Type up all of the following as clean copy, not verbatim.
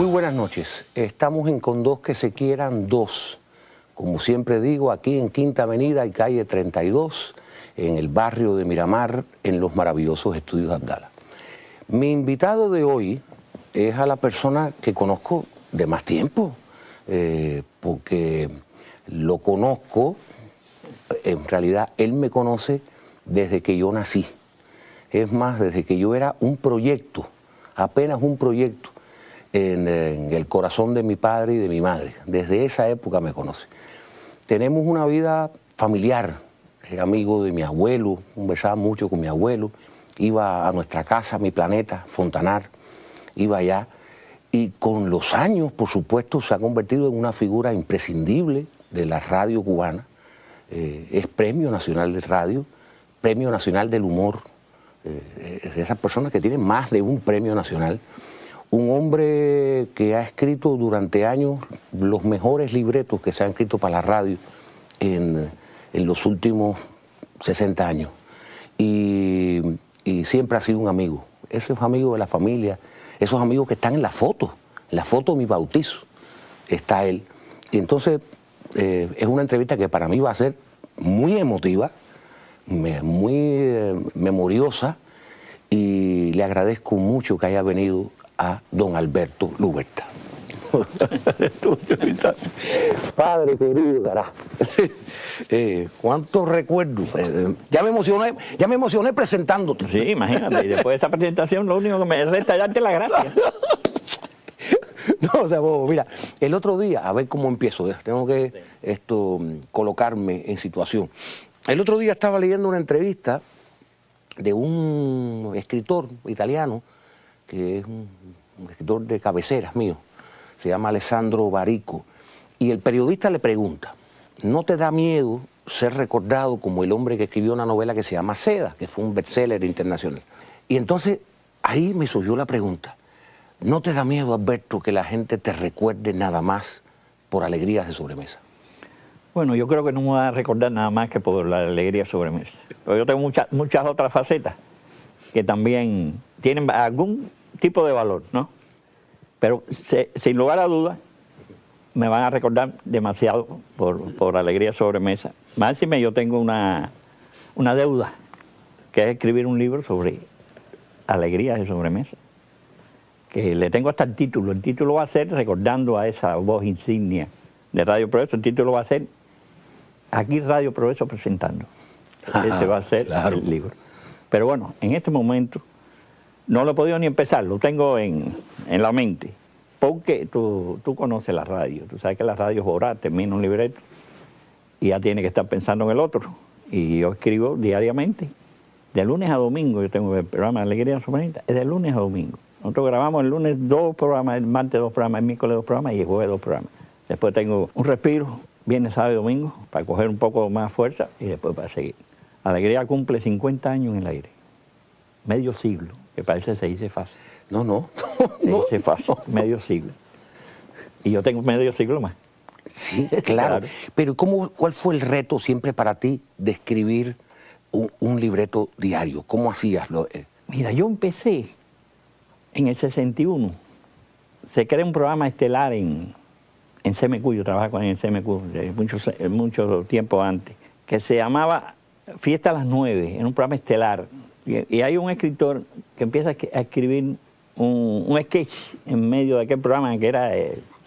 Muy buenas noches. Estamos en Con Dos que se quieran dos. Como siempre digo, aquí en Quinta Avenida y calle 32, en el barrio de Miramar, en los maravillosos estudios Abdala. Mi invitado de hoy es a la persona que conozco de más tiempo, porque lo conozco, en realidad él me conoce desde que yo nací. Es más, desde que yo era un proyecto, apenas un proyecto, en el corazón de mi padre y de mi madre. Desde esa época me conoce. Tenemos una vida familiar, amigo de mi abuelo, conversaba mucho con mi abuelo, iba a nuestra casa, mi planeta, Fontanar, iba allá, y con los años, por supuesto, se ha convertido en una figura imprescindible de la radio cubana. Es Premio Nacional de Radio, Premio Nacional del Humor, de esas personas que tienen más de un premio nacional. Un hombre que ha escrito durante años los mejores libretos que se han escrito para la radio en los últimos 60 años. Y siempre ha sido un amigo. Esos amigos de la familia, esos amigos que están en la foto de mi bautizo, está él. Y entonces es una entrevista que para mí va a ser muy emotiva, muy memoriosa, y le agradezco mucho que haya venido a don Alberto Luberta. Padre querido, carajo. ¿Cuántos recuerdos? Ya me emocioné presentándote. Sí, imagínate, y después de esa presentación lo único que me resta es darte las gracias. No, o sea, mira, el otro día, a ver cómo empiezo, tengo que colocarme en situación. El otro día estaba leyendo una entrevista de un escritor italiano, que es un escritor de cabeceras mío, se llama Alessandro Barico, y el periodista le pregunta, ¿no te da miedo ser recordado como el hombre que escribió una novela que se llama Seda, que fue un bestseller internacional? Y entonces ahí me surgió la pregunta, ¿no te da miedo, Alberto, que la gente te recuerde nada más por Alegrías de Sobremesa? Bueno, yo creo que no me va a recordar nada más que por la Alegría de Sobremesa. Pero yo tengo muchas otras facetas que también tienen algún tipo de valor, ¿no? Pero sin lugar a dudas, me van a recordar demasiado por Alegría de Sobremesa. Máxime, yo tengo una deuda, que es escribir un libro sobre Alegrías de Sobremesa, que le tengo hasta el título. El título va a ser, recordando a esa voz insignia de Radio Progreso, el título va a ser Aquí Radio Progreso presentando. Ese va a ser el libro. Pero bueno, en este momento no lo he podido ni empezar, lo tengo en la mente. Porque tú conoces la radio, tú sabes que la radio es orar, termina un libreto y ya tiene que estar pensando en el otro. Y yo escribo diariamente, de lunes a domingo. Yo tengo el programa de Alegría de Sobremesa, es de lunes a domingo. Nosotros grabamos el lunes 2 programas, el martes 2 programas, el miércoles 2 programas y el jueves 2 programas. Después tengo un respiro, viernes, sábado y domingo, para coger un poco más fuerza y después para seguir. Alegría cumple 50 años en el aire, medio siglo, que parece que se dice fácil. No. Se dice fácil, medio siglo. Y yo tengo medio siglo más. Sí, claro. Pero ¿cuál fue el reto siempre para ti de escribir un libreto diario? ¿Cómo hacíaslo? Mira, yo empecé en el 61. Se crea un programa estelar en CMQ, yo trabajaba con el CMQ mucho tiempo antes, que se llamaba Fiesta a las 9, en un programa estelar. Y hay un escritor que empieza a escribir un sketch en medio de aquel programa que era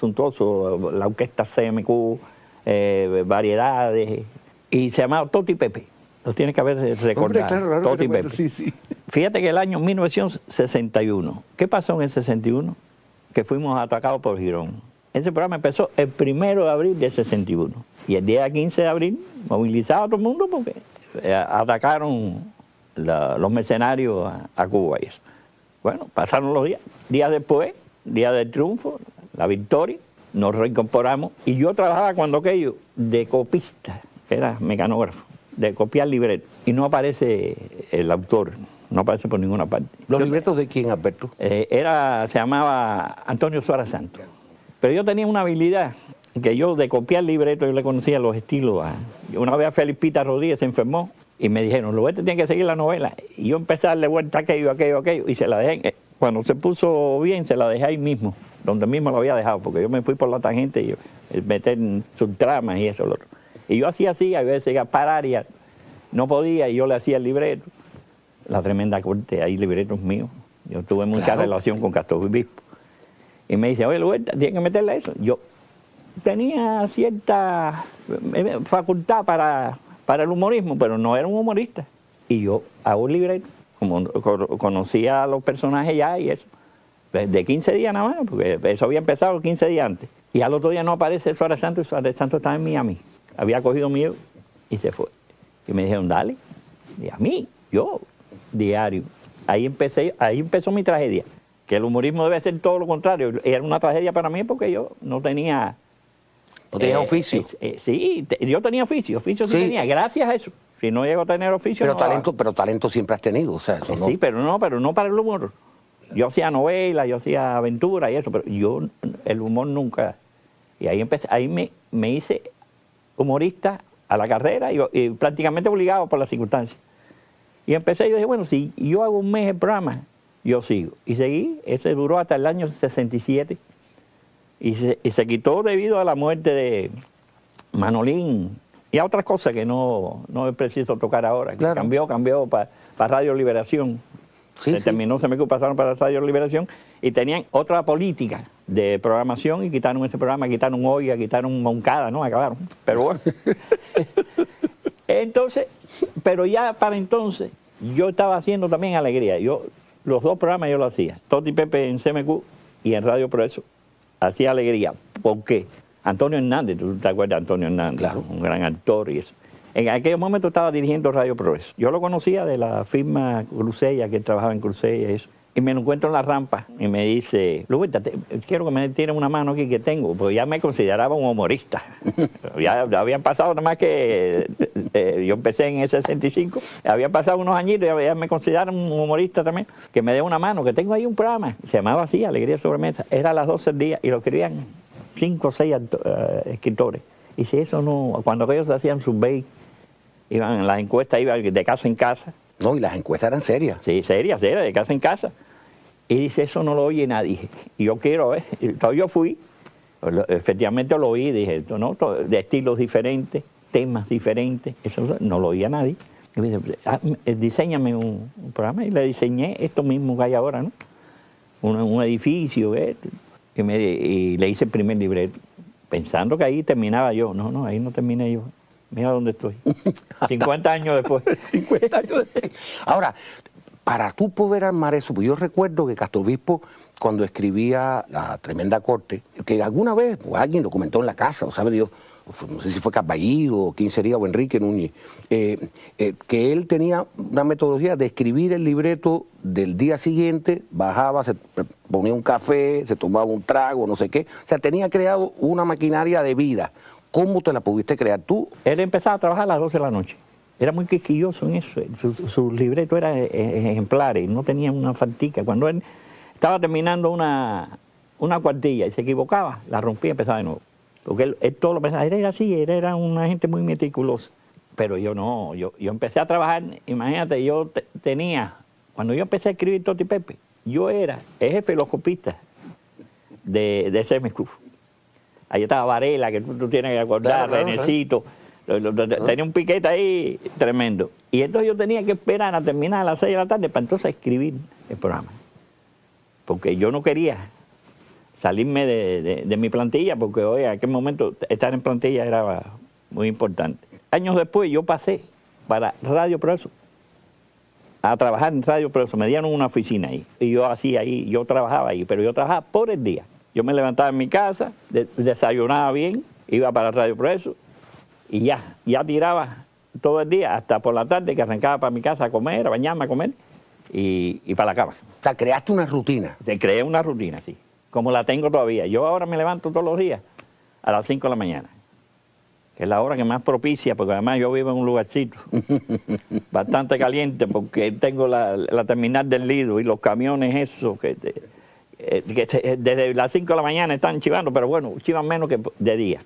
suntuoso, la orquesta CMQ, variedades, y se llamaba Toti Pepe. Lo tienes que haber recordado. Claro, Toti Pepe. Sí. Fíjate que el año 1961, ¿qué pasó en el 61? Que fuimos atacados por Girón. Ese programa empezó el 1 de abril del 61. Y el día 15 de abril movilizaba a todo el mundo porque atacaron los mercenarios a Cuba y eso. Bueno, pasaron los días. Días después, día del triunfo, la victoria, nos reincorporamos. Y yo trabajaba cuando aquello de copista, era mecanógrafo, de copiar libretos. Y no aparece el autor, no aparece por ninguna parte. ¿Los libretos de quién, Alberto? Se llamaba Antonio Suárez Santos. Pero yo tenía una habilidad que yo de copiar libretos, yo le conocía los estilos. Una vez a Felipita Rodríguez se enfermó y me dijeron, Luberto tiene que seguir la novela. Y yo empecé a darle vuelta aquello, y se la dejé. Cuando se puso bien, se la dejé ahí mismo. donde mismo lo había dejado, porque yo me fui por la tangente y meter subtramas y eso, lo otro. Y yo hacía así, a veces iba a parar y no podía, y yo le hacía el libreto. La Tremenda Corte, hay libretos míos. Yo tuve mucha relación con Castor Obispo. Y me dice, oye, Luberta, tienes que meterle eso. Yo tenía cierta facultad para el humorismo, pero no era un humorista. Y yo hago un libreto, como conocía a los personajes ya y eso. De 15 días nada más, porque eso había empezado 15 días antes. Y al otro día no aparece el Suárez Santos, y Suárez Santos estaba en Miami. Había cogido miedo y se fue. Y me dijeron, dale. Y a mí, yo, diario. Ahí empezó mi tragedia. Que el humorismo debe ser todo lo contrario. Era una tragedia para mí porque yo no tenía... ¿No tenía oficio? Sí, yo tenía oficio sí tenía, gracias a eso. Si no llego a tener oficio... Pero talento siempre has tenido, o sea, eso no... Sí, pero no para el humor. Yo hacía novelas, yo hacía aventuras y eso, pero yo el humor nunca... Y ahí empecé, ahí me hice humorista a la carrera y prácticamente obligado por las circunstancias. Y empecé, yo dije, bueno, si yo hago un mes el programa, yo sigo. Y seguí, ese duró hasta el año 67. Y se quitó debido a la muerte de Manolín y a otras cosas que no es preciso tocar ahora. Claro. Cambió para Radio Liberación. Se terminó, se me pasaron para Radio Liberación y tenían otra política de programación y quitaron ese programa, quitaron Oiga, quitaron Moncada, ¿no? Acabaron. Pero bueno. Entonces, pero ya para entonces, yo estaba haciendo también Alegría. Los dos programas yo lo hacía. Toti Pepe en CMQ y en Radio Progreso. Hacía Alegría. ¿Por qué? Antonio Hernández, tú te acuerdas de Antonio Hernández, claro. Un gran actor y eso. En aquel momento estaba dirigiendo Radio Progreso. Yo lo conocía de la firma Crucella, que él trabajaba en Crucella y eso. Y me lo encuentro en la rampa y me dice, Luberta, quiero que me tires una mano aquí que tengo, porque ya me consideraba un humorista. Ya habían pasado nada más que, yo empecé en el 65, habían pasado unos añitos y ya me consideraban un humorista también, que me dé una mano, que tengo ahí un programa. Se llamaba así, Alegría Sobremesa. Era a las 12 del día y lo escribían 5 o 6 escritores. Y si eso no, cuando ellos hacían sus bake, iban en las encuestas, iban de casa en casa. No, y las encuestas eran serias. Sí, serias, de casa en casa. Y dice, eso no lo oye nadie. Y yo quiero ver. Entonces yo fui, efectivamente lo oí, dije, ¿no? De estilos diferentes, temas diferentes, eso no lo oía nadie. Y me dice, diséñame un programa. Y le diseñé esto mismo que hay ahora, ¿no? Un edificio, y le hice el primer libreto, pensando que ahí terminaba yo. No, ahí no terminé yo. Mira dónde estoy. 50 años después. 50 años después. Ahora, para tú poder armar eso, pues yo recuerdo que Castor Obispo, cuando escribía La Tremenda Corte, que alguna vez pues, alguien lo comentó en la casa, o sabe Dios, no sé si fue Caballío o quién sería, o Enrique Núñez, que él tenía una metodología de escribir el libreto del día siguiente, bajaba, se ponía un café, se tomaba un trago, no sé qué. O sea, tenía creado una maquinaria de vida. ¿Cómo te la pudiste crear tú? Él empezaba a trabajar a las 12 de la noche. Era muy quisquilloso en eso. Su libreto era ejemplares, no tenía una faltica. Cuando él estaba terminando una cuartilla y se equivocaba, la rompía y empezaba de nuevo. Porque él todo lo pensaba, él era así, él era una gente muy meticulosa. Pero yo no, yo empecé a trabajar, imagínate, yo tenía, cuando yo empecé a escribir Toti Pepe, yo era el jefe de los copistas de CMQ. Ahí estaba Varela, que tú tienes que acordar, claro, Renecito. Tenía un piquete ahí tremendo. Y entonces yo tenía que esperar a terminar a las 6 de la tarde para entonces escribir el programa. Porque yo no quería salirme de mi plantilla, porque hoy en aquel momento estar en plantilla era muy importante. Años después yo pasé para Radio Progreso, a trabajar en Radio Progreso. Me dieron una oficina ahí. Y yo hacía ahí, yo trabajaba ahí, pero yo trabajaba por el día. Yo me levantaba en mi casa, desayunaba bien, iba para Radio Progreso y ya tiraba todo el día hasta por la tarde que arrancaba para mi casa a comer, a bañarme, a comer y para la cama. O sea, creaste una rutina. Te creé una rutina, sí, como la tengo todavía. Yo ahora me levanto todos los días a las 5 de la mañana, que es la hora que más propicia, porque además yo vivo en un lugarcito bastante caliente, porque tengo la terminal del Lido y los camiones esos que desde las 5 de la mañana están chivando, pero bueno, chivan menos que de día.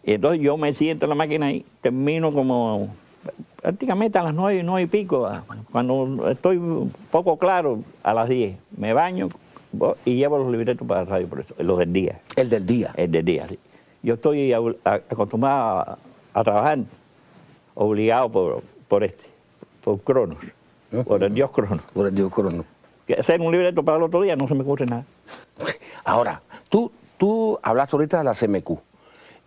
Y entonces yo me siento en la máquina y termino como prácticamente a las 9 y pico, cuando estoy un poco claro, a las 10. Me baño, y llevo los libretos para Radio Progreso, los del día. El del día. El del día, sí. Yo estoy acostumbrado a trabajar obligado por Cronos, por el dios Cronos. Por el dios Cronos. Que hacer un libreto para el otro día no se me ocurre nada. Ahora, tú hablaste ahorita de la CMQ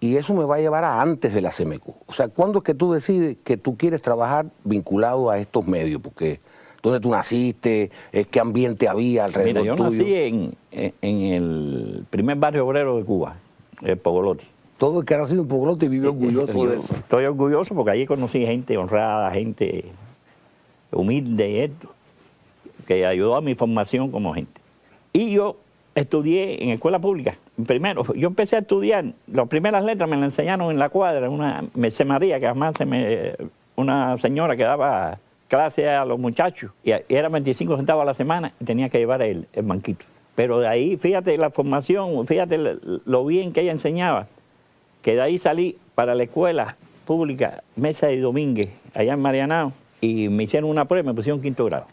y eso me va a llevar a antes de la CMQ. O sea, ¿cuándo es que tú decides que tú quieres trabajar vinculado a estos medios? Porque ¿dónde tú naciste? ¿Qué ambiente había alrededor tuyo? Mira, yo nací en el primer barrio obrero de Cuba, el Pogolotti. Todo el que ha nacido en Pogolotti vive orgulloso de eso. Estoy orgulloso porque allí conocí gente honrada, gente humilde y esto, que ayudó a mi formación como gente. Y yo estudié en escuela pública. Primero, yo empecé a estudiar, las primeras letras me las enseñaron en la cuadra, una Merced María, que además una señora que daba clase a los muchachos, y era 25 centavos a la semana, y tenía que llevar el banquito. Pero de ahí, fíjate la formación, fíjate lo bien que ella enseñaba, que de ahí salí para la escuela pública Mesa y Domínguez, allá en Marianao, y me hicieron una prueba y me pusieron quinto grado.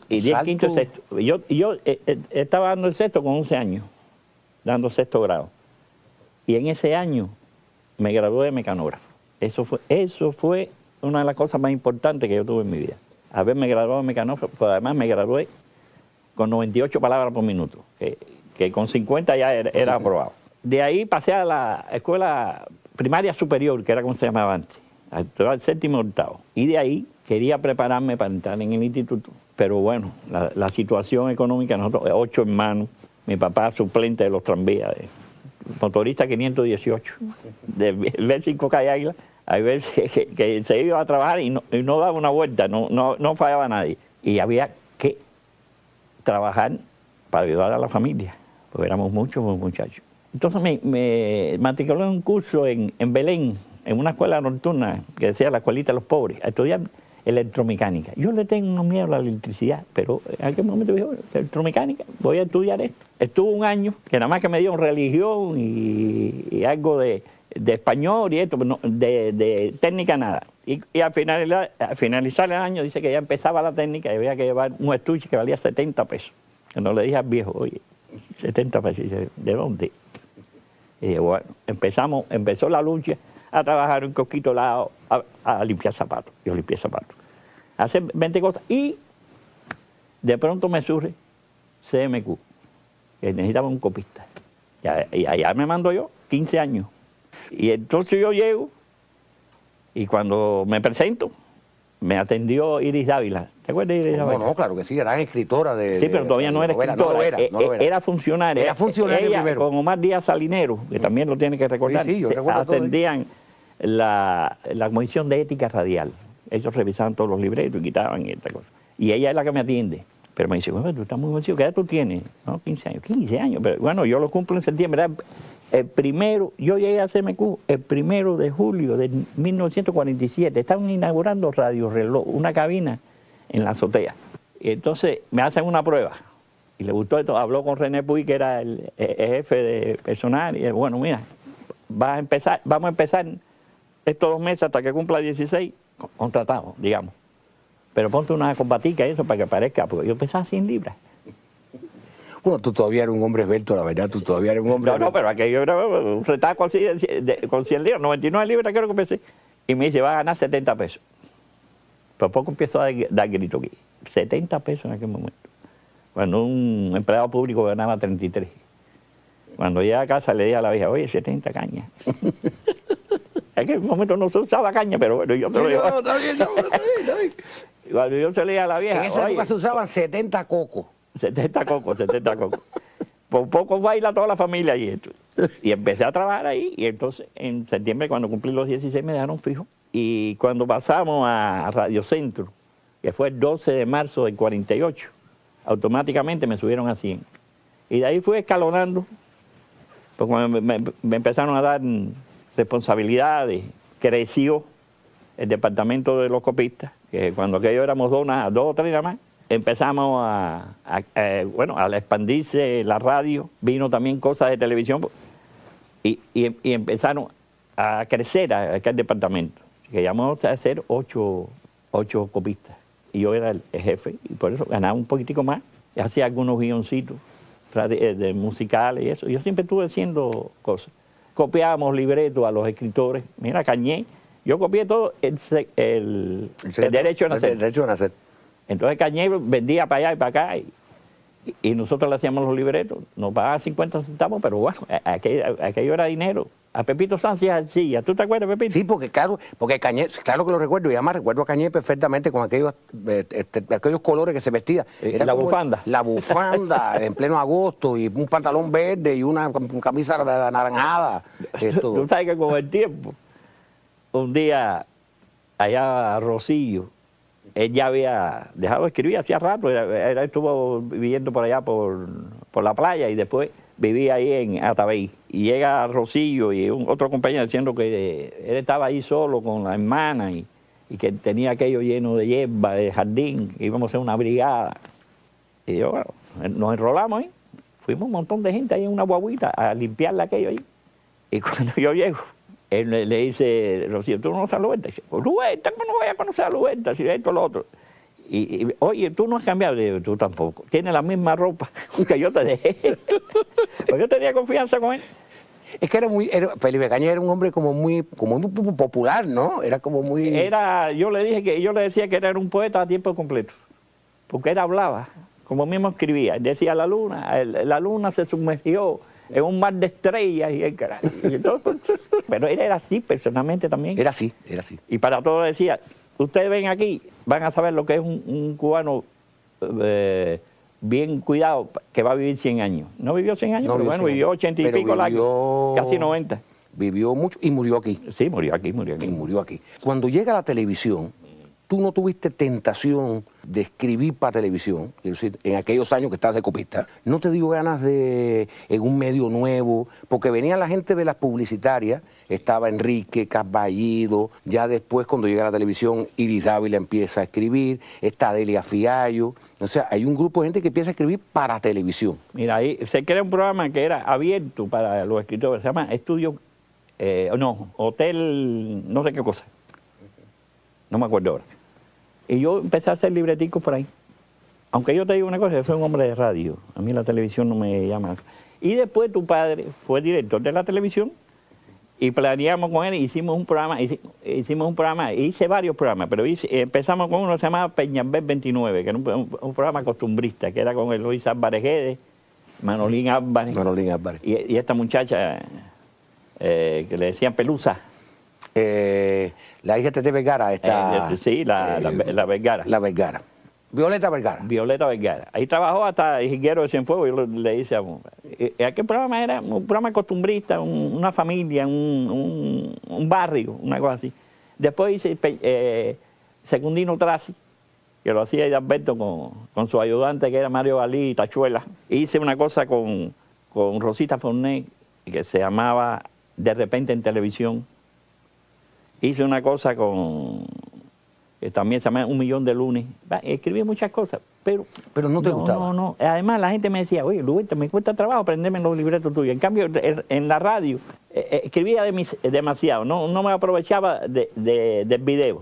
Y 10 quinto y sexto. Yo estaba dando el sexto con 11 años, dando sexto grado. Y en ese año me gradué de mecanógrafo. Eso fue una de las cosas más importantes que yo tuve en mi vida. Haberme graduado de mecanógrafo, pero además me gradué con 98 palabras por minuto, que con 50 ya era aprobado. De ahí pasé a la escuela primaria superior, que era como se llamaba antes, al séptimo y octavo. Y de ahí quería prepararme para entrar en el instituto. Pero bueno, la situación económica, nosotros, 8 hermanos, mi papá suplente de los tranvías, motorista 518, de ver 5 calle Águila, hay veces que se iba a trabajar y no daba una vuelta, no fallaba nadie. Y había que trabajar para ayudar a la familia, porque éramos muchos muchachos. Entonces me matriculé en un curso en Belén, en una escuela nocturna que decía la escuelita de los pobres, a estudiar electromecánica. Yo le tengo miedo a la electricidad, pero en aquel momento dije, electromecánica, voy a estudiar esto. Estuve un año, que nada más que me dio religión y algo de español y esto, pero no, de técnica nada. Y al finalizar el año dice que ya empezaba la técnica y había que llevar un estuche que valía 70 pesos. No le dije al viejo, oye, 70 pesos. Y dice, ¿de dónde? Y dije, bueno, empezó la lucha a trabajar un coquito lado, a limpiar zapatos. Yo limpié zapatos. Hacer 20 cosas. Y de pronto me surge CMQ, que necesitaba un copista. Y allá me mando yo, 15 años. Y entonces yo llego, y cuando me presento, me atendió Iris Dávila. ¿Te acuerdas de Iris Dávila? No, claro que sí, era escritora de... Sí, pero todavía no era escritora, era funcionaria. Era funcionaria ella, primero. Con Omar Díaz Salinero, que también lo tiene que recordar, sí, yo recuerdo atendían la Comisión de Ética Radial. Ellos revisaban todos los libretos y quitaban esta cosa. Y ella es la que me atiende. Pero me dice, bueno, tú estás muy jovencito, ¿qué edad tú tienes? No, 15 años. 15 años, pero bueno, yo lo cumplo en septiembre. Yo llegué a CMQ el 1 de julio de 1947. Estaban inaugurando Radio Reloj, una cabina en la azotea. Y entonces me hacen una prueba. Y le gustó esto. Habló con René Puy, que era el jefe de personal. Y bueno, mira, vamos a empezar estos 2 meses hasta que cumpla 16, contratado, digamos. Pero ponte una combatica y eso para que parezca, porque yo pesaba 100 libras. Bueno, tú todavía eres un hombre esbelto, la verdad, tú todavía eres un hombre... No, pero aquello era un retaco así con 100 libras, 99 libras creo que pesé. Y me dice, va a ganar 70 pesos. Por poco empiezo a dar grito aquí. 70 pesos en aquel momento. Cuando un empleado público ganaba 33. Cuando llegué a casa le dije a la vieja, oye, 70 cañas. En aquel momento no se usaba caña, pero bueno, yo te lo digo. No, está bien. Cuando yo se le dije a la vieja, En esa época se usaban 70 cocos. 70 cocos. Por poco baila toda la familia allí. Y empecé a trabajar ahí. Y entonces, en septiembre, cuando cumplí los 16, me dejaron fijo. Y cuando pasamos a Radio Centro, que fue el 12 de marzo del 48, automáticamente me subieron a 100. Y de ahí fui escalonando. Pues cuando me empezaron a dar responsabilidades, creció el departamento de los copistas, que cuando aquello éramos 2 o 3 nada más, empezamos al expandirse la radio, vino también cosas de televisión y empezaron a crecer aquel departamento, que llamamos a ser 8 copistas. Y yo era el jefe y por eso ganaba un poquitico más hacía algunos guioncitos de musicales y eso. Yo siempre estuve haciendo cosas. Copiábamos libretos a los escritores. Mira, Cañé, yo copié todo el derecho a nacer. El derecho a nacer. Entonces Cañé vendía para allá y para acá y nosotros le hacíamos los libretos. Nos pagaban 50 centavos, pero bueno, aquello era dinero. A Pepito Sánchez sí, ¿tú te acuerdas, Pepito? Sí, porque Cañé, claro que lo recuerdo, y además recuerdo a Cañé perfectamente con aquellos colores que se vestía. Era la bufanda. La bufanda en pleno agosto, y un pantalón verde y una camisa anaranjada. Tú sabes que con el tiempo, un día allá a Rosillo, él ya había dejado de escribir hacía rato, él estuvo viviendo por allá por la playa y después vivía ahí en Atabey. Y llega Rosillo y otro compañero diciendo que él estaba ahí solo con la hermana y que tenía aquello lleno de hierba, de jardín, que íbamos a hacer una brigada. Y yo, bueno, nos enrolamos ahí, fuimos un montón de gente ahí en una guaguita a limpiarle aquello ahí. Y cuando yo llego, él le dice, Rocío, ¿tú no conoces a Luberta? Y dice, Luberta, ¿cómo no voy a conocer a Luberta? Si esto, lo otro. Y oye, tú no has cambiado. Le digo, tú tampoco. Tienes la misma ropa que yo te dejé. Pues yo tenía confianza con él. Es que Felipe Cañé era un hombre como muy popular, ¿no? Era como muy... yo le decía que era un poeta a tiempo completo. Porque él hablaba, como mismo escribía. Decía la luna se sumergió en un mar de estrellas y todo. Pero él era así personalmente también. Era así, era así. Y para todos decía, ustedes ven aquí, van a saber lo que es un cubano bien cuidado, que va a vivir 100 años. No vivió 100 años, pero bueno, vivió 80 y pico años, casi 90. Vivió mucho y murió aquí. Sí, murió aquí. Y murió aquí. Cuando llega la televisión, tú no tuviste tentación de escribir para televisión, quiero decir, en aquellos años que estabas de copista, no te dio ganas de, en un medio nuevo, porque venía la gente de las publicitarias, estaba Enrique Carballido, ya después cuando llega a la televisión, Iris Dávila empieza a escribir, está Delia Fiallo, o sea, hay un grupo de gente que empieza a escribir para televisión. Mira, ahí se crea un programa que era abierto para los escritores, se llama Hotel, no sé qué cosa, no me acuerdo ahora. Y yo empecé a hacer libreticos por ahí. Aunque yo te digo una cosa, yo soy un hombre de radio. A mí la televisión no me llama. Y después tu padre fue director de la televisión y planeamos con él, hicimos un programa, hice varios programas, pero empezamos con uno que se llamaba Peñalver 29, que era un programa costumbrista, que era con Luis Álvarez Guedes, Manolín Álvarez. Y esta muchacha que le decían Pelusa. La hija de Tete Vergara está... sí, la Vergara. La Vergara. Violeta Vergara. Violeta Vergara. Ahí trabajó hasta Jiguero de Cienfuegos. Yo le hice aquel programa era un programa costumbrista, una familia, un barrio, una cosa así. Después hice Secundino Tracy, que lo hacía Alberto con su ayudante, que era Mario Galí y Tachuela. Hice una cosa con Rosita Forné, que se llamaba De repente en televisión. Hice una cosa que también se llama 1 millón de lunes. Escribí muchas cosas, pero no te gustaba. No. Además, la gente me decía, oye, Luberta, me cuesta trabajo aprenderme los libretos tuyos. En cambio, en la radio escribía demasiado. No me aprovechaba del video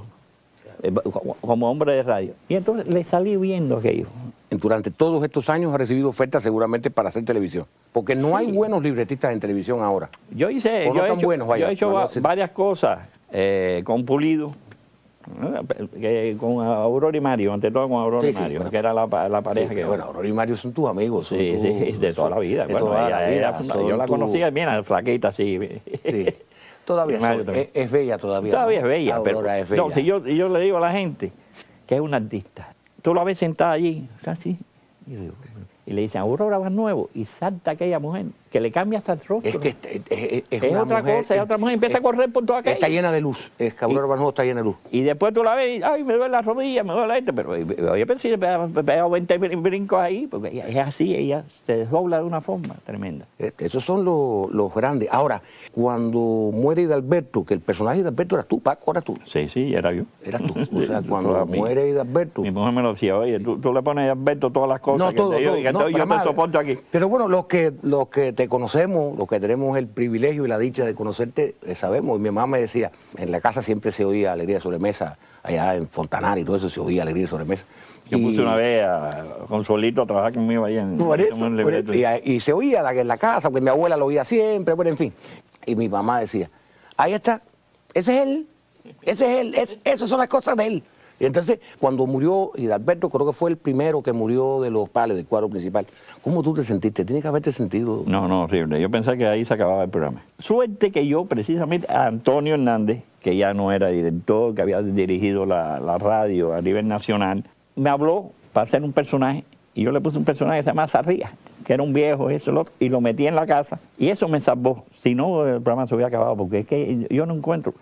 como hombre de radio. Y entonces le salí viendo aquello. Durante todos estos años ha recibido ofertas seguramente para hacer televisión. Porque no hay buenos libretistas en televisión ahora. Yo he hecho varias cosas con Pulido, con Aurora y Mario, ante todo con Aurora y Mario, bueno, que era la pareja que... Bueno, Aurora y Mario son tus amigos. Sí, de toda la vida. Yo la conocía bien, flaquita, así. Sí. Todavía es bella todavía. Todavía es bella. Aurora es bella. No, si yo le digo a la gente que es una artista, tú la ves sentada allí, así, y le dicen, Aurora va nuevo, y salta aquella mujer, que le cambia hasta el rostro. Es que es otra cosa, es otra mujer, empieza a correr por toda aquella. Está llena de luz, es que Aurora va nuevo está llena de luz. Y después tú la ves, y, ay, me duele la rodilla, me duele esto, pero yo pensé que pegado 20 brincos ahí, porque ella es así, ella se desdobla de una forma tremenda. Esos son los grandes. Ahora, cuando muere Hidalberto, que el personaje de Hidalberto eras tú, Paco, eras tú. Sí, era yo. Eras tú. O sea, cuando muere Hidalberto... Mi mujer me lo decía, oye, tú le pones a Hidalberto todas las cosas no, todo, yo te soporto aquí. Pero bueno, los que te conocemos, los que tenemos el privilegio y la dicha de conocerte, sabemos. Y mi mamá me decía, en la casa siempre se oía Alegría de Sobremesa, allá en Fontanar y todo eso se oía Alegría de Sobremesa. Yo puse una vez a Consuelito a trabajar conmigo ahí en... Por eso. Y se oía en la casa, porque mi abuela lo oía siempre, bueno, en fin. Y mi mamá decía, ahí está, ese es él, esas son las cosas de él. Y entonces, cuando murió Hidalberto, creo que fue el primero que murió de los padres del cuadro principal. ¿Cómo tú te sentiste? Tienes que haberte sentido... No, horrible. Yo pensé que ahí se acababa el programa. Suerte que yo, precisamente, a Antonio Hernández, que ya no era director, que había dirigido la radio a nivel nacional, me habló para hacer un personaje, y yo le puse un personaje que se llama Sarría, que era un viejo, eso, lo otro, y lo metí en la casa, y eso me salvó. Si no, el programa se hubiera acabado, porque es que yo no encuentro...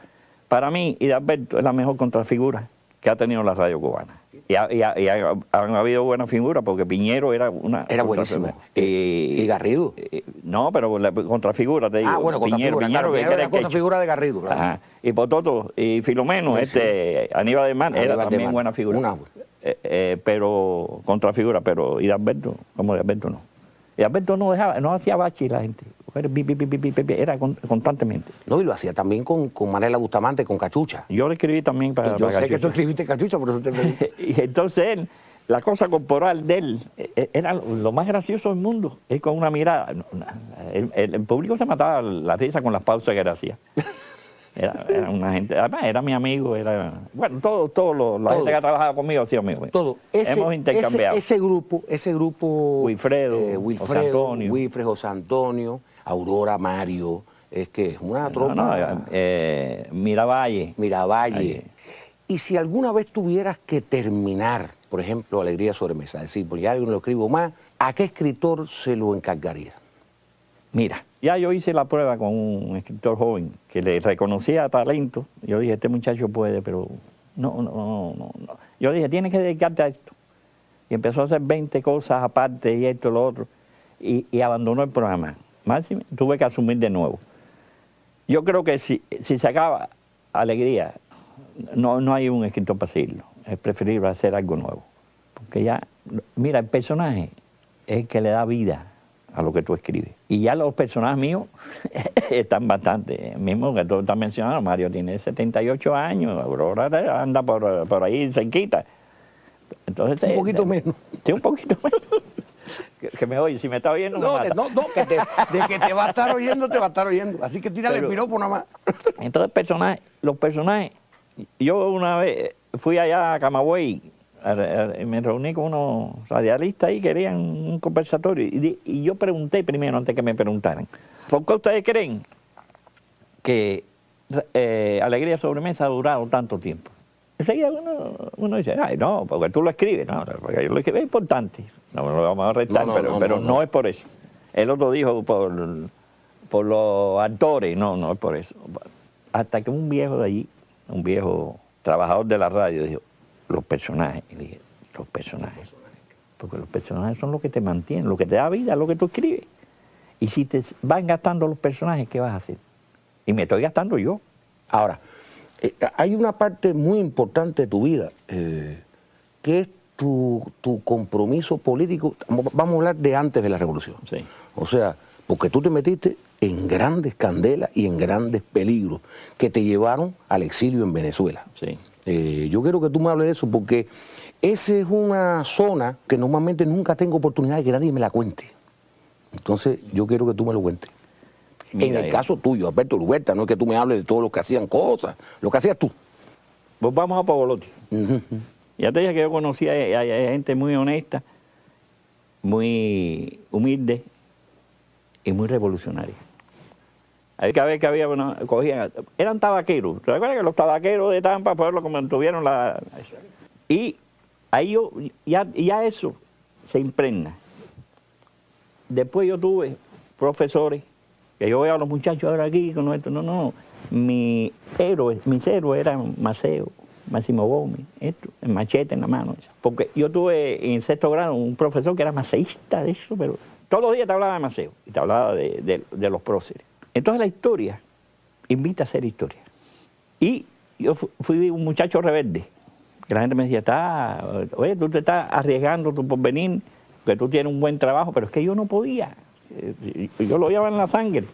Para mí, Hidalberto es la mejor contrafigura que ha tenido la radio cubana. Y han habido buenas figuras, porque Piñero era una... Era buenísimo. ¿Y Garrido? No, pero la contrafigura, te digo. Ah, bueno, Piñero, claro, Piñero era la contrafigura de Garrido. Claro. Ajá. Y Pototo y Filomeno, Aníbal de Man, era también buena figura. Pero contrafigura, pero Hidalberto, como Hidalberto no. Hidalberto no hacía bachi la gente. Era constantemente. No, y lo hacía también con Manela Bustamante, con Cachucha. Yo le escribí también para Yo sé Cachucha. que tú escribiste Cachucha, por eso te pedí. Y entonces él, la cosa corporal de él, era lo más gracioso del mundo. Él con una mirada. El público se mataba la risa con las pausas que él hacía. Era una gente, además era mi amigo, bueno, la gente que ha trabajado conmigo ha sido amigo. Todo. Hemos intercambiado. Ese grupo, Wilfredo, José Antonio, Aurora, Mario, es que es una tropa. Miravalle. Y si alguna vez tuvieras que terminar, por ejemplo, Alegría sobre Mesa, es decir, pues ya no lo escribo más, ¿a qué escritor se lo encargaría? Mira, ya yo hice la prueba con un escritor joven que le reconocía talento. Yo dije, este muchacho puede, pero no. Yo dije, tienes que dedicarte a esto. Y empezó a hacer 20 cosas aparte y esto, lo otro, y abandonó el programa. Máximo, tuve que asumir de nuevo. Yo creo que si se acaba Alegría, no hay un escritor para seguirlo. Es preferible hacer algo nuevo. Porque ya, mira, el personaje es el que le da vida a lo que tú escribes. Y ya los personajes míos están bastante, mismo que tú estás mencionando, Mario tiene 78 años, Aurora anda por ahí cerquita. Entonces, un poquito menos. Sí, un poquito menos. Que me oye, si me está oyendo, de que te va a estar oyendo, te va a estar oyendo. Así que tírale el piropo nada más. Entonces, los personajes, yo una vez fui allá a Camagüey, me reuní con unos radialistas y querían un conversatorio. Y yo pregunté primero, antes que me preguntaran, ¿por qué ustedes creen que Alegría sobre Mesa ha durado tanto tiempo? Enseguida uno dice, ay, no, porque tú lo escribes. No, porque yo lo escribí, es importante. No lo vamos a arrestar, pero no es por eso. El otro dijo por los actores, no es por eso. Hasta que un viejo de allí, un viejo trabajador de la radio, dijo, los personajes. Y le dije, los personajes. Porque los personajes son lo que te mantienen, lo que te da vida, lo que tú escribes. Y si te van gastando los personajes, ¿qué vas a hacer? Y me estoy gastando yo. Ahora, hay una parte muy importante de tu vida, que es tu compromiso político. Vamos a hablar de antes de la revolución. Sí. O sea, porque tú te metiste en grandes candelas y en grandes peligros que te llevaron al exilio en Venezuela. Sí. Yo quiero que tú me hables de eso, porque esa es una zona que normalmente nunca tengo oportunidad de que nadie me la cuente. Entonces, yo quiero que tú me lo cuentes. Mira, en el caso tuyo, Alberto Huerta, no es que tú me hables de todos los que hacían cosas, lo que hacías tú. Pues vamos a Pavolotti. Ya te dije que yo conocía a gente muy honesta, muy humilde y muy revolucionaria. Cada vez que había, cogían, eran tabaqueros. ¿Te acuerdas que los tabaqueros de Tampa fueron los que mantuvieron la... Y ahí ya eso se impregna. Después yo tuve profesores, que yo veo a los muchachos ahora aquí con esto, mis héroes eran Maceo, Máximo Gómez, esto, el machete en la mano. Eso. Porque yo tuve en sexto grado un profesor que era maceísta de eso, pero todos los días te hablaba de Maceo y te hablaba de los próceres. Entonces la historia invita a hacer historia. Y yo fui un muchacho rebelde, que la gente me decía, oye, tú te estás arriesgando tu porvenir, que tú tienes un buen trabajo, pero es que yo no podía. Yo lo llevaba en la sangre.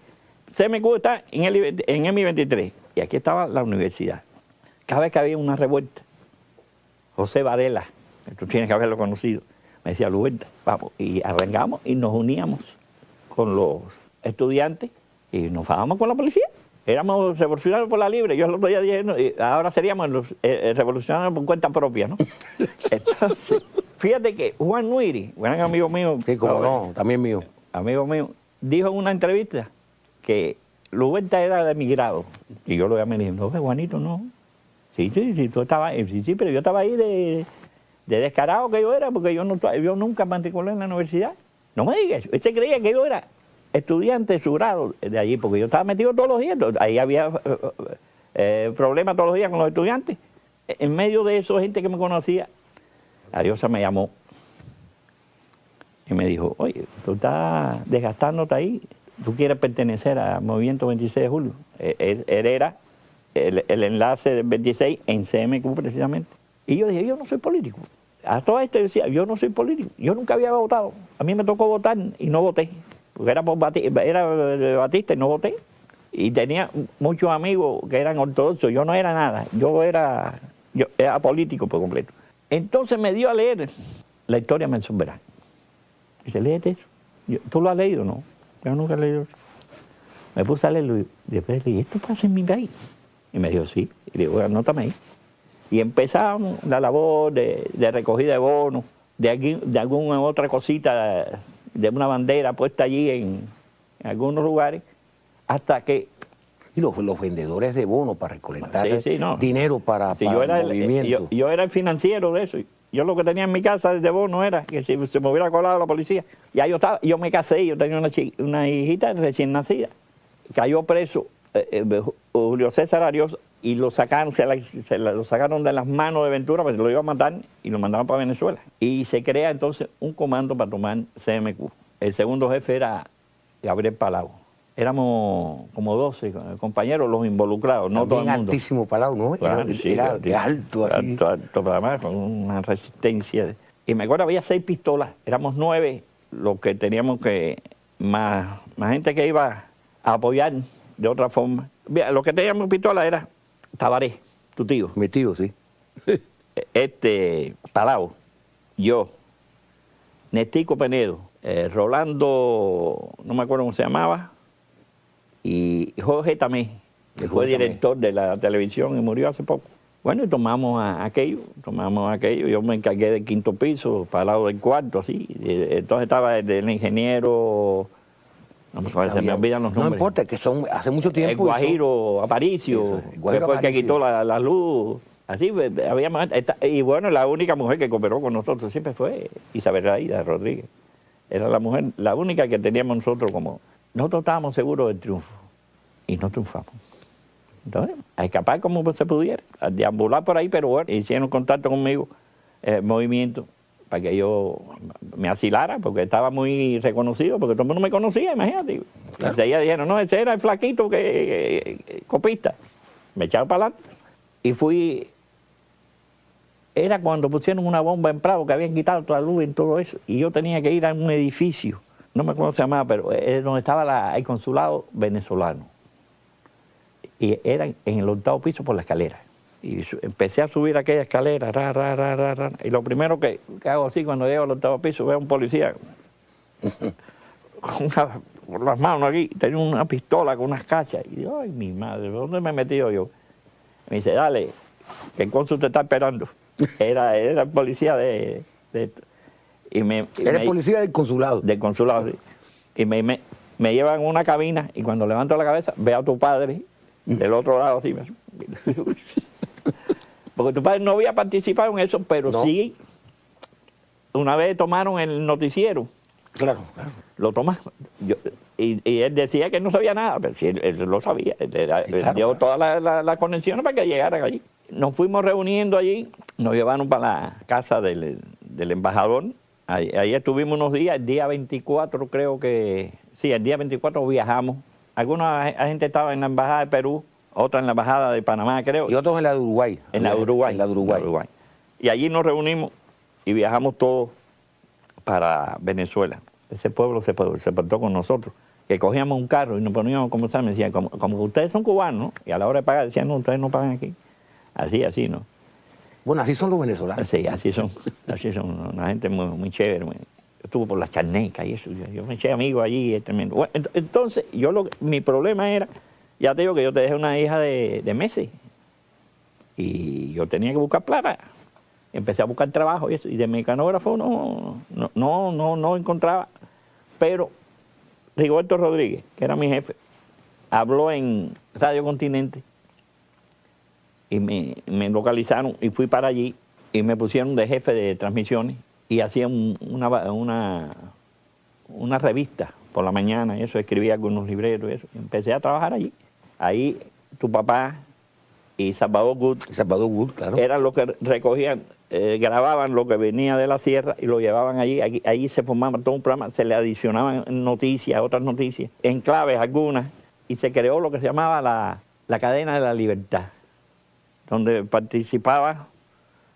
CMQ está en EMI 23 y aquí estaba la universidad. Cada vez que había una revuelta, José Varela, tú tienes que haberlo conocido. Me decía, Lubenta, vamos, y arrancamos y nos uníamos con los estudiantes y nos fajábamos con la policía. Éramos revolucionarios por la libre. Yo el otro día dije, no, y ahora seríamos los revolucionarios por cuenta propia, ¿no? Entonces, fíjate que Juan Nuiri, gran amigo mío. Sí, como no, también mío. Amigo mío, dijo en una entrevista que Lubenta era de mi grado. Y yo lo llamé y le dije, no, Juanito, no. Sí, tú estabas, sí, pero yo estaba ahí de descarado que yo era, porque yo nunca matriculé en la universidad. No me digas, usted creía que yo era estudiante de su grado de allí, porque yo estaba metido todos los días, ahí había problemas todos los días con los estudiantes. En medio de eso, gente que me conocía, la diosa me llamó y me dijo, oye, tú estás desgastándote ahí, tú quieres pertenecer al movimiento 26 de julio. Él era el enlace del 26 en CMQ precisamente. Y yo dije, yo no soy político. A todo esto yo decía, yo no soy político, yo nunca había votado. A mí me tocó votar y no voté. Porque era de Batista y no voté. Y tenía muchos amigos que eran ortodoxos, yo no era nada, yo era político por completo. Entonces me dio a leer la historia de Nelson Verán. Dice, léete eso. ¿Tú lo has leído? No, yo nunca he leído eso. Me puse a leerlo y después le dije, ¿esto pasa en mi país? Y me dijo, sí. Y le digo, anótame ahí. Y empezamos la labor de recogida de bonos, de alguna otra cosita, de una bandera puesta allí en algunos lugares, hasta que... Y los vendedores de bonos para recolectar dinero para el movimiento. Yo era el financiero de eso. Yo lo que tenía en mi casa de bono era que si se me hubiera colado la policía, ya yo me casé, yo tenía una hijita recién nacida. Cayó preso Julio César Arioso y lo sacaron de las manos de Ventura, pues lo iba a matar y lo mandaban para Venezuela. Y se crea entonces un comando para tomar CMQ. El segundo jefe era Gabriel Palau. Éramos como 12 compañeros los involucrados, no todo el mundo. Altísimo Palau, ¿no? Claro, era de alto así. Alto, pero además con una resistencia. Y me acuerdo, había 6 pistolas, éramos 9 los que teníamos que... Más gente que iba a apoyar de otra forma. Lo que teníamos pistola era Tabaré, tu tío. Mi tío, sí. Palau, yo, Nestico Penedo, Rolando, no me acuerdo cómo se llamaba, y Jorge Tamé, que fue director de la televisión y murió hace poco. Bueno, y tomamos aquello, yo me encargué del 5º piso, Palau del 4º, así. Entonces estaba el ingeniero... se me olvidan los nombres. No importa, que son hace mucho tiempo. El Guajiro Aparicio, que fue el que quitó la luz. Así, y bueno, la única mujer que cooperó con nosotros siempre fue Isabel Raída Rodríguez. Era la mujer, la única que teníamos nosotros como... Nosotros estábamos seguros del triunfo y no triunfamos. Entonces, a escapar como se pudiera, a deambular por ahí, pero bueno, hicieron contacto conmigo, movimiento, para que yo me asilara, porque estaba muy reconocido, porque todo el mundo me conocía, imagínate. Claro. Enseguida dijeron, no, ese era el flaquito copista. Me echaron para adelante y fui... Era cuando pusieron una bomba en Prado, que habían quitado toda la luz y todo eso, y yo tenía que ir a un edificio, no me acuerdo cómo se llamaba, pero donde estaba el consulado venezolano. Y era en el 8º piso por la escalera. Y empecé a subir aquella escalera, y lo primero que hago así cuando llego al 8º piso, veo a un policía con las manos aquí, tenía una pistola con unas cachas. Y yo, ay, mi madre, ¿dónde me he metido yo? Me dice, dale, que el cónsul te está esperando. Era el policía de esto. Era el policía del consulado. Del consulado, sí. Y me llevan a una cabina y cuando levanto la cabeza veo a tu padre del otro lado así. Porque tu padre no había participado en eso, pero no. Sí, una vez tomaron el noticiero. Claro, claro. Lo tomaron. Y él decía que no sabía nada, pero sí, él lo sabía. Él dio todas las conexiones para que llegaran allí. Nos fuimos reuniendo allí, nos llevaron para la casa del embajador. Ahí estuvimos unos días, el día 24 creo que... Sí, el día 24 viajamos. Alguna gente estaba en la embajada de Perú, otra en la embajada de Panamá, creo. Y otros en la de Uruguay. En la de Uruguay. Y allí nos reunimos y viajamos todos para Venezuela. Ese pueblo se portó con nosotros. Que cogíamos un carro y nos poníamos a conversar, me decían, como ustedes son cubanos, ¿no? Y a la hora de pagar decían, no, ustedes no pagan aquí. Así, ¿no? Bueno, así son los venezolanos. Sí, así son, una gente muy, muy chévere. Yo estuve por las charnecas y eso, yo me eché amigo allí, es tremendo. Bueno, entonces, mi problema era, ya te digo que yo te dejé una hija de meses, y yo tenía que buscar plata. Empecé a buscar trabajo y eso, y de mecanógrafo no encontraba. Pero Rigoberto Rodríguez, que era mi jefe, habló en Radio Continente y me localizaron y fui para allí y me pusieron de jefe de transmisiones y hacía una revista por la mañana y eso, escribía algunos libretos y eso. Empecé a trabajar allí. Ahí tu papá y Salvador Good, claro, eran los que recogían, grababan lo que venía de la sierra y lo llevaban allí. Allí se formaba todo un programa, se le adicionaban noticias, otras noticias, enclaves algunas, y se creó lo que se llamaba la cadena de la libertad, donde participaba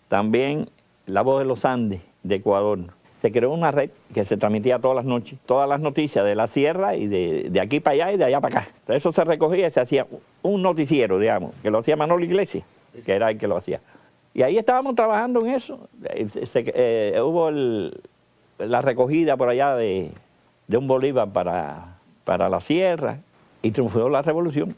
también La Voz de los Andes de Ecuador. Se creó una red que se transmitía todas las noches, todas las noticias de la sierra y de aquí para allá y de allá para acá. Entonces eso se recogía y se hacía un noticiero, digamos, que lo hacía Manolo Iglesias, que era el que lo hacía. Y ahí estábamos trabajando en eso. Hubo la recogida por allá de un bolívar para la sierra y triunfó la revolución.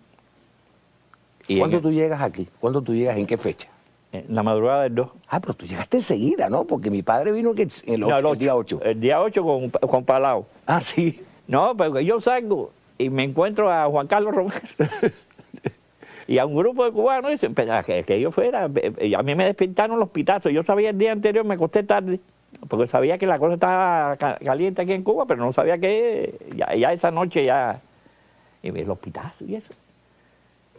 ¿Cuándo tú llegas aquí? ¿Cuándo tú llegas? ¿En qué fecha? En la madrugada del 2. Ah, pero tú llegaste enseguida, ¿no? Porque mi padre vino el día 8. El día 8 con Palau. Ah, sí. No, pero yo salgo y me encuentro a Juan Carlos Romero y a un grupo de cubanos y dicen, que yo fuera. Y a mí me despertaron los pitazos. Yo sabía el día anterior, me acosté tarde, porque sabía que la cosa estaba caliente aquí en Cuba, pero no sabía que ya esa noche ya... Y vi los pitazos y eso.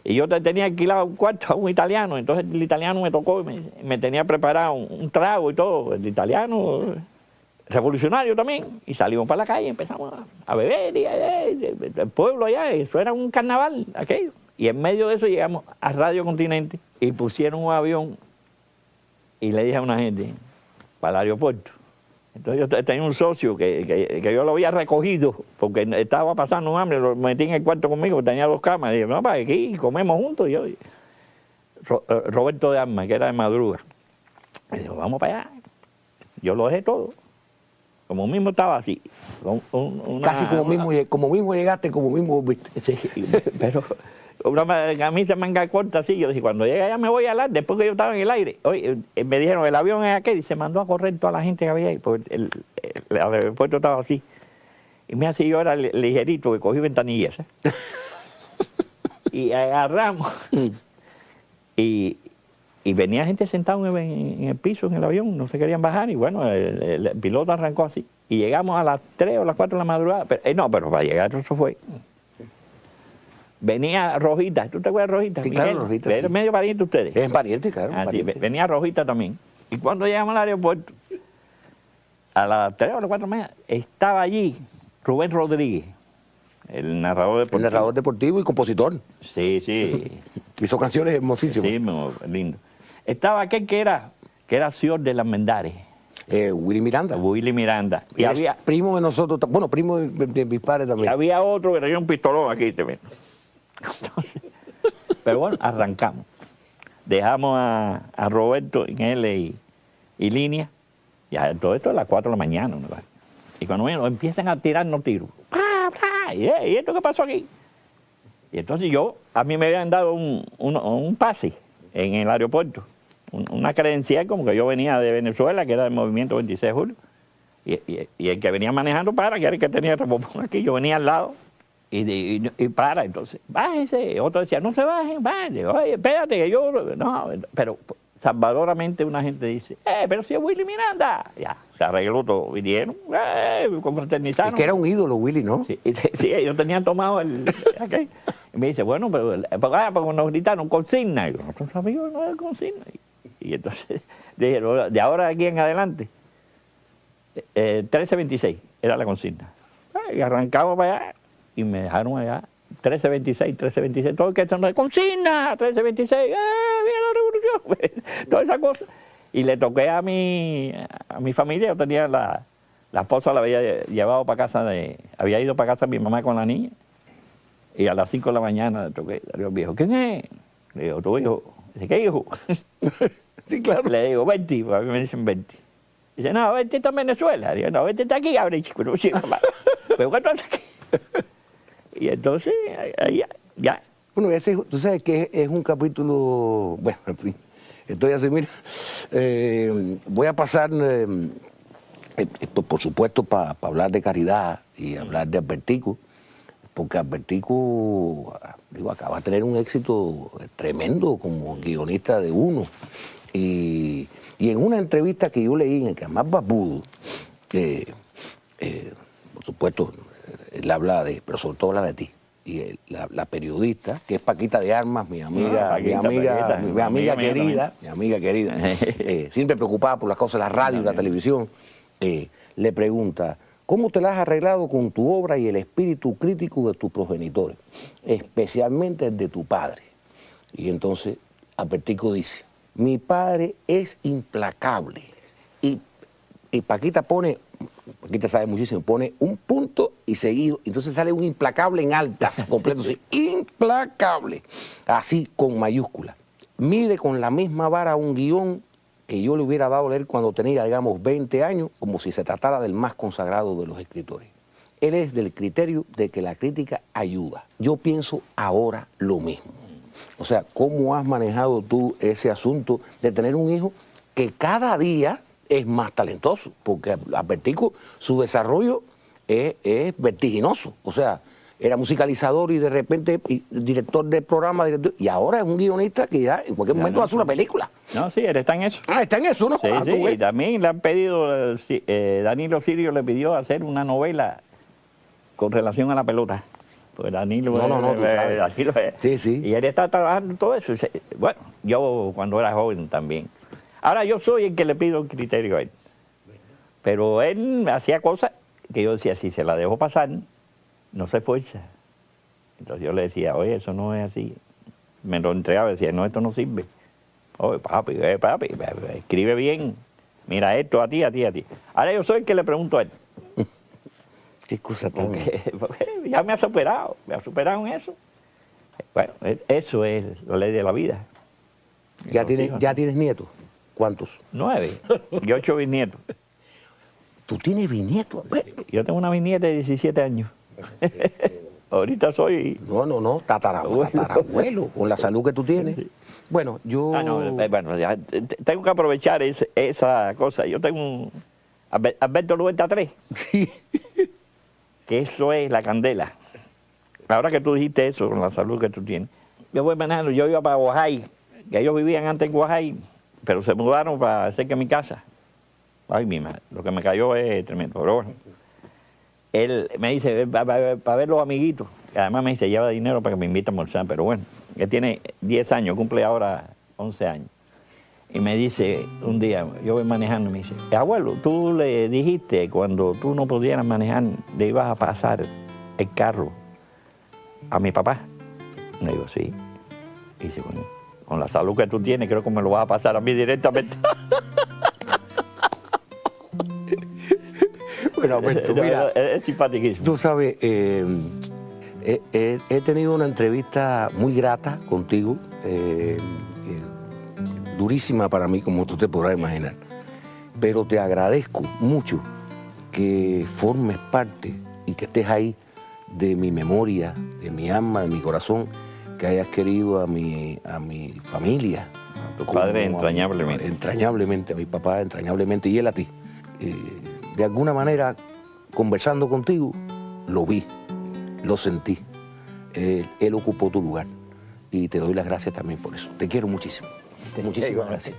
Y yo tenía alquilado un cuarto a un italiano, entonces el italiano me tocó y me tenía preparado un trago y todo, el italiano revolucionario también, y salimos para la calle y empezamos a beber, y el pueblo allá, eso era un carnaval aquello. Y en medio de eso llegamos a Radio Continente y pusieron un avión y le dije a una gente, para el aeropuerto. Entonces yo tenía un socio que yo lo había recogido porque estaba pasando un hambre, lo metí en el cuarto conmigo, tenía 2 camas, y dije, no, para aquí comemos juntos. Y yo, Roberto de Armas, que era de Madruga, me dijo, vamos para allá. Yo lo dejé todo, como mismo estaba así. Casi como mismo llegaste, como mismo volviste. Sí, pero una camisa manga corta así, yo dije, cuando llegue allá me voy a hablar, después que yo estaba en el aire. Oye, me dijeron, el avión es aquel, y se mandó a correr toda la gente que había ahí, porque el aeropuerto estaba así. Y me hacía yo era ligerito, que cogí ventanillas. Y agarramos. Y venía gente sentada en el piso, en el avión, no se querían bajar, y bueno, el piloto arrancó así. Y llegamos a las 3 o las 4 de la madrugada, pero para llegar eso fue... Venía Rojita, ¿tú te acuerdas de Rojita? Sí, claro, Rojita. ¿Es medio pariente de ustedes? Es pariente, claro. Ah, pariente. sí, venía Rojita también. Y cuando llegamos al aeropuerto, a las 3 o las 4 de la mañana, estaba allí Rubén Rodríguez, el narrador deportivo. El narrador deportivo y compositor. Sí, sí. Hizo canciones hermosísimas. Sí, lindo. Estaba aquel que era señor de las Mendares. Willy Miranda. Willy Miranda. Y había primo de nosotros, bueno, primo de mis padres también. Y había otro que tenía un pistolón aquí también. Entonces, pero bueno, arrancamos. Dejamos a Roberto en L y línea. Ya todo esto a las 4 de la mañana. ¿No? Y cuando empiezan a tirarnos tiros. ¡Pah, pah! ¿Y esto qué pasó aquí? Y entonces a mí me habían dado un pase en el aeropuerto. Una credencial como que yo venía de Venezuela, que era del movimiento 26 de julio. Y el que venía manejando que era el que tenía el repopón aquí. Yo venía al lado. Y para, entonces, bájese. Otro decía, no se bajen, bájense. Oye, espérate, que yo... No, pero salvadoramente una gente dice, pero si es Willy Miranda. Ya, se arregló todo. Vinieron, confraternizaron. Es que era un ídolo, Willy, ¿no? Sí, ellos tenían tomado okay. Y me dice, bueno, pero porque nos gritaron consigna. Y yo, nosotros sabíamos no era consigna. Y entonces, dije, de ahora de aquí en adelante, 1326 era la consigna. Y arrancamos para allá. Y me dejaron allá, 1326, todo el que son consigna, 1326, viene la revolución, toda esa cosa. Y le toqué a mi familia, yo tenía la esposa la había llevado para casa había ido para casa mi mamá con la niña, y a las 5 de la mañana le toqué, le digo, viejo, ¿quién es? Le digo, tu hijo. Dice, ¿qué hijo? Sí, claro. Le digo, vente, a mí me dicen 20. Dice, no, vente está en Venezuela. Digo, no, vente está aquí, abre, chico. No, sí, mamá. Pero ¿cuánto hace aquí? Y entonces, ahí ya. Bueno, ese, tú sabes que es un capítulo, bueno, en fin, estoy así, mira, voy a pasar, esto, por supuesto, para hablar de Caridad y hablar de Albertico, porque Albertico, digo, acaba de tener un éxito tremendo como guionista de uno. Y en una entrevista que yo leí en el Canal Babudo, por supuesto, él habla de, pero sobre todo habla de ti. Y la periodista, que es Paquita de Armas, mi amiga, mi amiga querida, siempre preocupada por las cosas de la radio y la televisión, le pregunta, ¿cómo te la has arreglado con tu obra y el espíritu crítico de tus progenitores, especialmente el de tu padre? Y entonces Albertico dice, mi padre es implacable. Y Paquita pone, Paquita sabe muchísimo, pone un punto y seguido, entonces sale un implacable en altas, completo, así, implacable, así con mayúscula. Mide con la misma vara un guión que yo le hubiera dado a leer cuando tenía, digamos, 20 años, como si se tratara del más consagrado de los escritores. Él es del criterio de que la crítica ayuda. Yo pienso ahora lo mismo. O sea, ¿cómo has manejado tú ese asunto de tener un hijo que cada día es más talentoso? Porque Albertico, su desarrollo es vertiginoso. O sea, era musicalizador y de repente director del programa, y ahora es un guionista que ya en cualquier momento hace una película. No, sí, él está en eso. Ah, está en eso, ¿no? Sí, sí, y también le han pedido, Danilo Sirio le pidió hacer una novela con relación a la pelota. Pues Danilo, Danilo sí, sí. Y él está trabajando en todo eso. Bueno, yo cuando era joven también. Ahora yo soy el que le pido el criterio a él. Pero él hacía cosas que yo decía, si se la dejo pasar, no se esfuerza. Entonces yo le decía, oye, eso no es así. Me lo entregaba y decía, no, esto no sirve. Oye, papi, escribe bien. Mira esto a ti. Ahora yo soy el que le pregunto a él. Qué cosa tan... Porque ya me ha superado en eso. Bueno, eso es la ley de la vida. ¿Ya tienes nietos? ¿Cuántos? 9 y 8 bisnietos. ¿Tú tienes bisnietos? Yo tengo una bisnieta de 17 años. Ahorita soy... No, tatarabuelo, con la salud que tú tienes. Bueno, yo... bueno, ya, tengo que aprovechar esa cosa. Yo tengo un Alberto 93. Sí. Que eso es la candela. Ahora que tú dijiste eso, con la salud que tú tienes. Yo voy manejando, yo iba para Guajay, que ellos vivían antes en Guajay, pero se mudaron para cerca de mi casa. Ay, mi madre, lo que me cayó es tremendo. Pero bueno, él me dice, para ver los amiguitos, que además me dice, lleva dinero para que me invite a almorzar, pero bueno, él tiene 10 años, cumple ahora 11 años. Y me dice un día, yo voy manejando, y me dice, abuelo, tú le dijiste cuando tú no pudieras manejar, le ibas a pasar el carro a mi papá. Le digo, sí. Y dice, bueno, con la salud que tú tienes, creo que me lo vas a pasar a mí directamente. Bueno, Alberto, mira, es simpaticísimo. Tú sabes, he tenido una entrevista muy grata contigo, durísima para mí, como tú te podrás imaginar. Pero te agradezco mucho que formes parte y que estés ahí de mi memoria, de mi alma, de mi corazón, que hayas querido a mi familia. A tu padre entrañablemente. Entrañablemente, a mi papá entrañablemente, y él a ti. De alguna manera, conversando contigo, lo vi, lo sentí. Él ocupó tu lugar y te doy las gracias también por eso. Te quiero muchísimo. Muchísimas gracias.